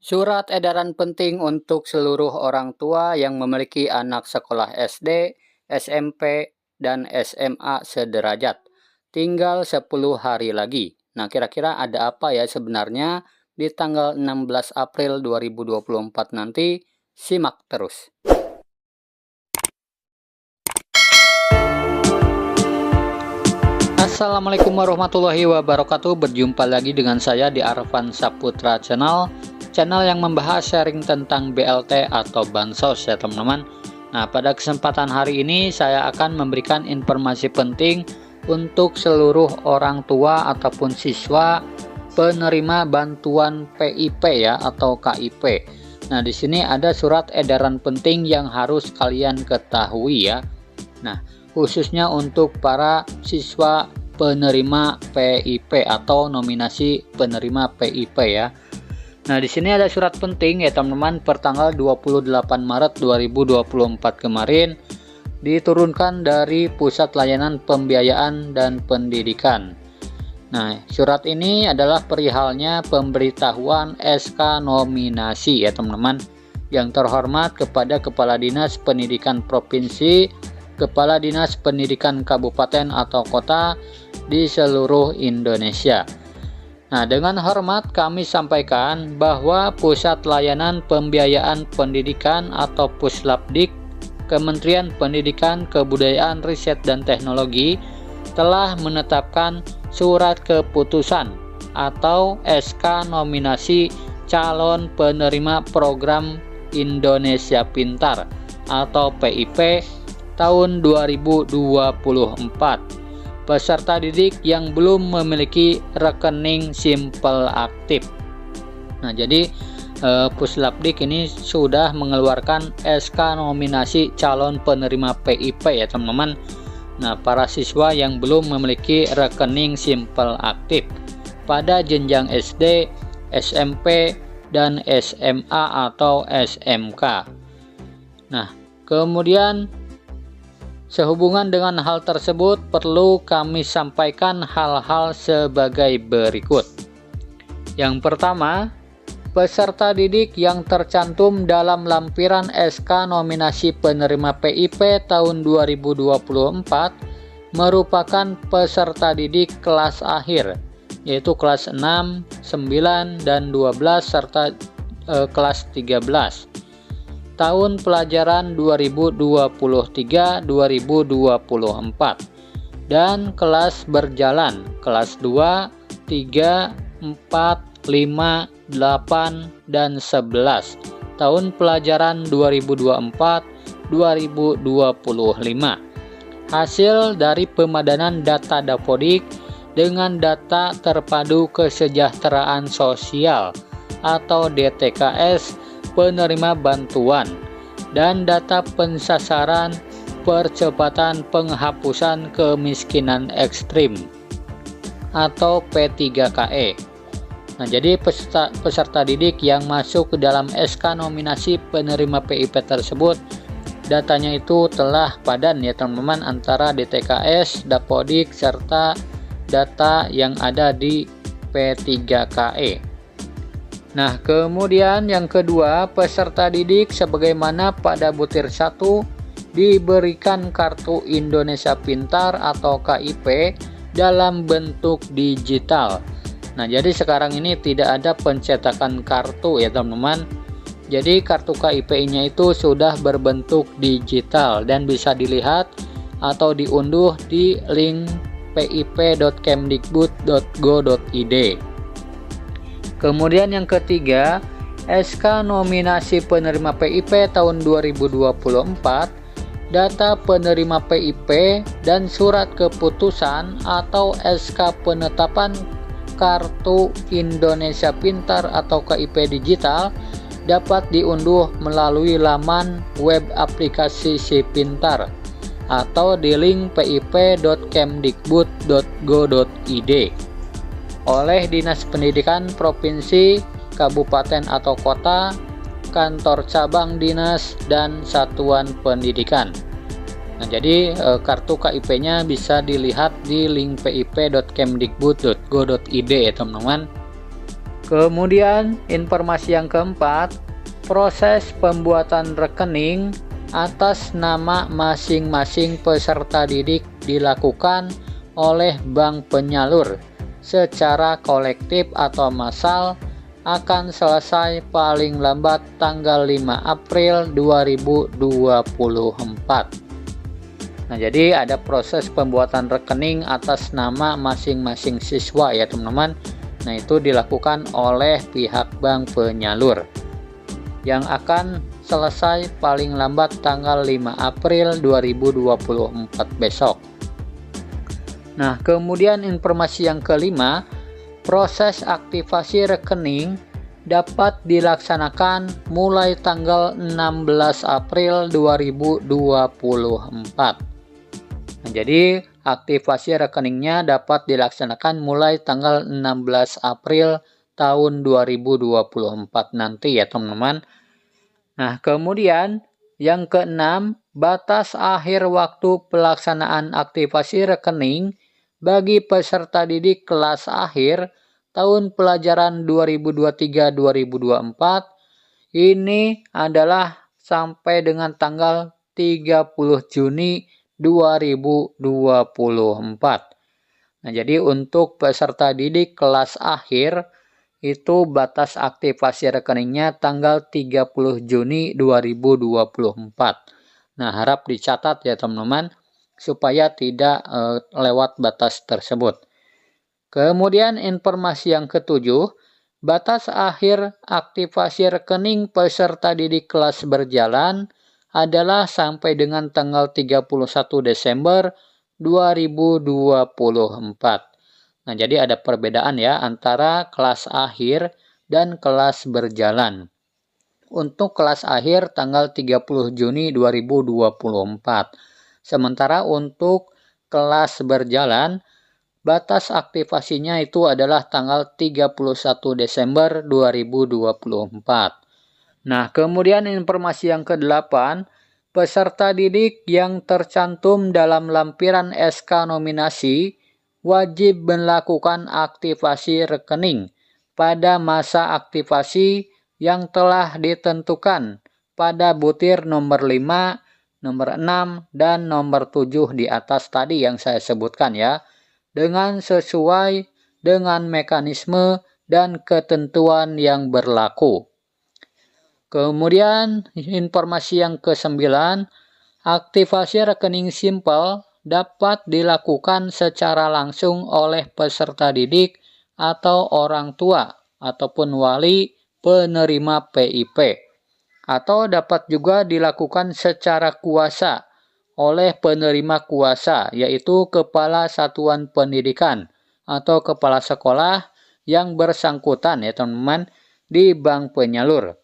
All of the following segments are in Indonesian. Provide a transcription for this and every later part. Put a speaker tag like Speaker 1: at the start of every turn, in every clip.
Speaker 1: Surat edaran penting untuk seluruh orang tua yang memiliki anak sekolah SD, SMP, dan SMA sederajat. Tinggal 10 hari lagi. Nah, kira-kira ada apa ya sebenarnya di tanggal 16 April 2024 nanti? Simak terus. Assalamualaikum warahmatullahi wabarakatuh. Berjumpa lagi dengan saya di Arfan Saputra channel yang membahas sharing tentang BLT atau Bansos ya teman-teman. Nah, pada kesempatan hari ini saya akan memberikan informasi penting untuk seluruh orang tua ataupun siswa penerima bantuan PIP ya atau KIP. Nah, di sini ada surat edaran penting yang harus kalian ketahui ya. Nah, khususnya untuk para siswa penerima PIP atau nominasi penerima PIP ya. Nah, di sini ada surat penting ya teman-teman, pertanggal 28 Maret 2024 kemarin diturunkan dari Pusat Layanan Pembiayaan dan Pendidikan. Nah, surat ini adalah perihalnya pemberitahuan SK nominasi ya teman-teman. Yang terhormat kepada Kepala Dinas Pendidikan Provinsi, Kepala Dinas Pendidikan Kabupaten atau Kota di seluruh Indonesia. Nah, dengan hormat kami sampaikan bahwa Pusat Layanan Pembiayaan Pendidikan atau Puslapdik, Kementerian Pendidikan, Kebudayaan, Riset, dan Teknologi telah menetapkan surat keputusan atau SK nominasi calon penerima program Indonesia Pintar atau PIP tahun 2024. Peserta didik yang belum memiliki rekening Simpel Aktif. Nah, jadi Puslapdik ini sudah mengeluarkan SK nominasi calon penerima PIP ya teman-teman. Nah, para siswa yang belum memiliki rekening Simpel Aktif pada jenjang SD, SMP, dan SMA atau SMK. Nah, kemudian sehubungan dengan hal tersebut, perlu kami sampaikan hal-hal sebagai berikut. Yang pertama, peserta didik yang tercantum dalam lampiran SK nominasi penerima PIP tahun 2024 merupakan peserta didik kelas akhir, yaitu kelas 6, 9, dan 12 serta kelas 13. Tahun pelajaran 2023-2024 dan kelas berjalan kelas 2, 3, 4, 5, 8, dan 11 tahun pelajaran 2024-2025. Hasil dari pemadanan data Dapodik dengan data terpadu kesejahteraan sosial atau DTKS penerima bantuan dan data pensasaran percepatan penghapusan kemiskinan ekstrim atau P3KE. Nah, jadi peserta didik yang masuk ke dalam SK nominasi penerima PIP tersebut, datanya itu telah padan ya teman-teman antara DTKS, Dapodik, serta data yang ada di P3KE. Nah, kemudian yang kedua, peserta didik sebagaimana pada butir 1 diberikan kartu Indonesia Pintar atau KIP dalam bentuk digital. Nah, jadi sekarang ini tidak ada pencetakan kartu ya teman-teman. Jadi kartu KIP-nya itu sudah berbentuk digital dan bisa dilihat atau diunduh di link pip.kemdikbud.go.id. Kemudian yang ketiga, SK nominasi penerima PIP tahun 2024, data penerima PIP dan surat keputusan atau SK penetapan kartu Indonesia Pintar atau KIP digital dapat diunduh melalui laman web aplikasi Si Pintar atau di link pip.kemdikbud.go.id oleh Dinas Pendidikan Provinsi, Kabupaten atau Kota, kantor cabang dinas, dan satuan pendidikan. Nah, jadi kartu KIP-nya bisa dilihat di link pip.kemdikbud.go.id ya teman-teman. Kemudian informasi yang keempat, proses pembuatan rekening atas nama masing-masing peserta didik dilakukan oleh bank penyalur secara kolektif atau massal akan selesai paling lambat tanggal 5 April 2024. Nah, jadi ada proses pembuatan rekening atas nama masing-masing siswa ya teman-teman. Nah, itu dilakukan oleh pihak bank penyalur yang akan selesai paling lambat tanggal 5 April 2024 besok. Nah, kemudian informasi yang kelima, proses aktivasi rekening dapat dilaksanakan mulai tanggal 16 April 2024. Nah, jadi aktivasi rekeningnya dapat dilaksanakan mulai tanggal 16 April tahun 2024 nanti ya teman-teman. Nah, kemudian yang keenam, batas akhir waktu pelaksanaan aktivasi rekening bagi peserta didik kelas akhir tahun pelajaran 2023-2024 ini adalah sampai dengan tanggal 30 Juni 2024. Nah, jadi untuk peserta didik kelas akhir itu batas aktivasi rekeningnya tanggal 30 Juni 2024. Nah, harap dicatat ya teman-teman supaya tidak lewat batas tersebut. Kemudian informasi yang ketujuh, batas akhir aktivasi rekening peserta didik kelas berjalan adalah sampai dengan tanggal 31 Desember 2024. Nah, jadi ada perbedaan ya antara kelas akhir dan kelas berjalan. Untuk kelas akhir tanggal 30 Juni 2024. Sementara untuk kelas berjalan, batas aktivasinya itu adalah tanggal 31 Desember 2024. Nah, kemudian informasi yang ke-8, peserta didik yang tercantum dalam lampiran SK nominasi wajib melakukan aktivasi rekening pada masa aktivasi yang telah ditentukan pada butir nomor 5, nomor 6, dan nomor 7 di atas tadi yang saya sebutkan ya, dengan sesuai dengan mekanisme dan ketentuan yang berlaku. Kemudian informasi yang ke-9, aktivasi rekening simpel dapat dilakukan secara langsung oleh peserta didik atau orang tua ataupun wali penerima PIP, atau dapat juga dilakukan secara kuasa oleh penerima kuasa, yaitu kepala satuan pendidikan atau kepala sekolah yang bersangkutan ya teman-teman di bank penyalur.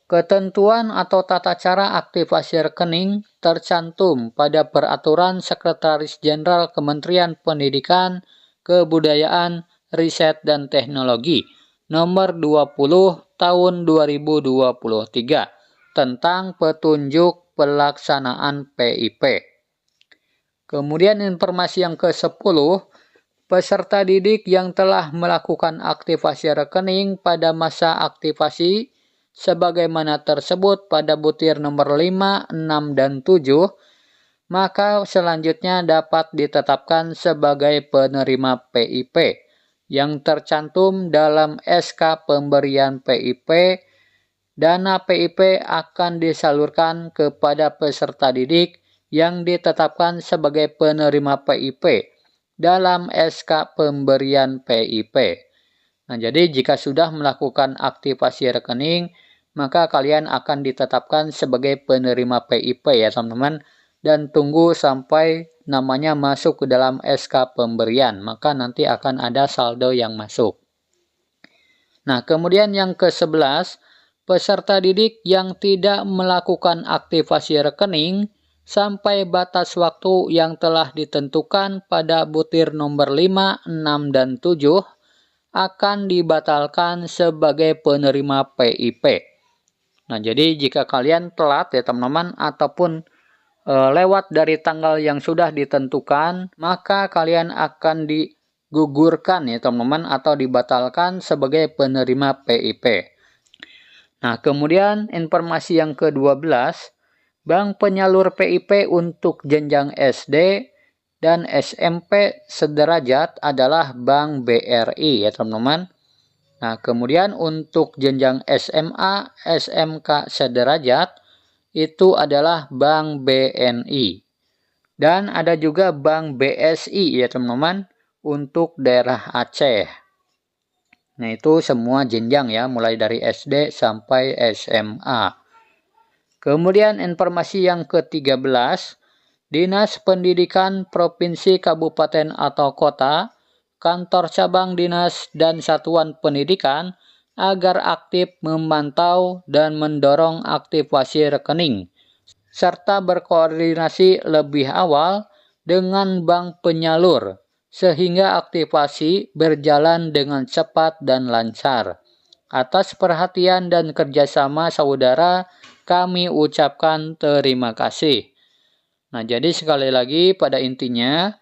Speaker 1: Ketentuan atau tata cara aktivasi rekening tercantum pada Peraturan Sekretaris Jenderal Kementerian Pendidikan, Kebudayaan, Riset, dan Teknologi Nomor 20 Tahun 2023 tentang petunjuk pelaksanaan PIP. Kemudian informasi yang ke-10, peserta didik yang telah melakukan aktivasi rekening pada masa aktivasi sebagaimana tersebut pada butir nomor 5, 6, dan 7, maka selanjutnya dapat ditetapkan sebagai penerima PIP yang tercantum dalam SK pemberian PIP. Dana PIP akan disalurkan kepada peserta didik yang ditetapkan sebagai penerima PIP dalam SK pemberian PIP. Nah, jadi jika sudah melakukan aktivasi rekening, maka kalian akan ditetapkan sebagai penerima PIP ya teman-teman, dan tunggu sampai namanya masuk ke dalam SK pemberian, maka nanti akan ada saldo yang masuk. Nah, kemudian yang ke-11, peserta didik yang tidak melakukan aktivasi rekening sampai batas waktu yang telah ditentukan pada butir nomor 5, 6, dan 7 akan dibatalkan sebagai penerima PIP. Nah, jadi jika kalian telat ya teman-teman ataupun lewat dari tanggal yang sudah ditentukan, maka kalian akan digugurkan ya teman-teman, atau dibatalkan sebagai penerima PIP. Nah, kemudian informasi yang ke-12, bank penyalur PIP untuk jenjang SD dan SMP sederajat adalah Bank BRI ya teman-teman. Nah, kemudian untuk jenjang SMA, SMK sederajat itu adalah Bank BNI. Dan ada juga Bank BSI ya teman-teman untuk daerah Aceh. Nah, itu semua jenjang ya, mulai dari SD sampai SMA. Kemudian informasi yang ke-13, Dinas Pendidikan Provinsi, Kabupaten atau Kota, kantor cabang dinas dan satuan pendidikan agar aktif memantau dan mendorong aktivasi rekening, serta berkoordinasi lebih awal dengan bank penyalur, sehingga aktivasi berjalan dengan cepat dan lancar. Atas perhatian dan kerjasama saudara, kami ucapkan terima kasih. Nah, jadi sekali lagi pada intinya,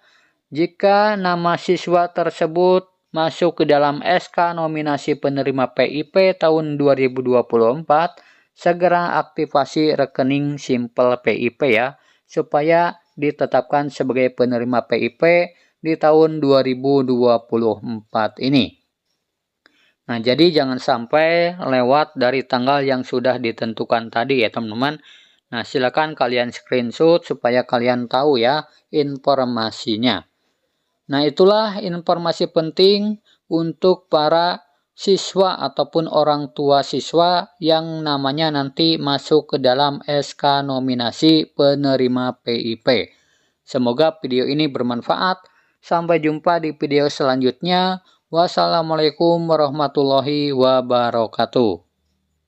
Speaker 1: jika nama siswa tersebut masuk ke dalam SK nominasi penerima PIP tahun 2024, segera aktivasi rekening Simple PIP ya, supaya ditetapkan sebagai penerima PIP di tahun 2024 ini. Nah, jadi jangan sampai lewat dari tanggal yang sudah ditentukan tadi ya teman-teman. Nah, silakan kalian screenshot supaya kalian tahu ya informasinya. Nah, itulah informasi penting untuk para siswa ataupun orang tua siswa yang namanya nanti masuk ke dalam SK nominasi penerima PIP. Semoga video ini bermanfaat. Sampai jumpa di video selanjutnya. Wassalamualaikum warahmatullahi wabarakatuh.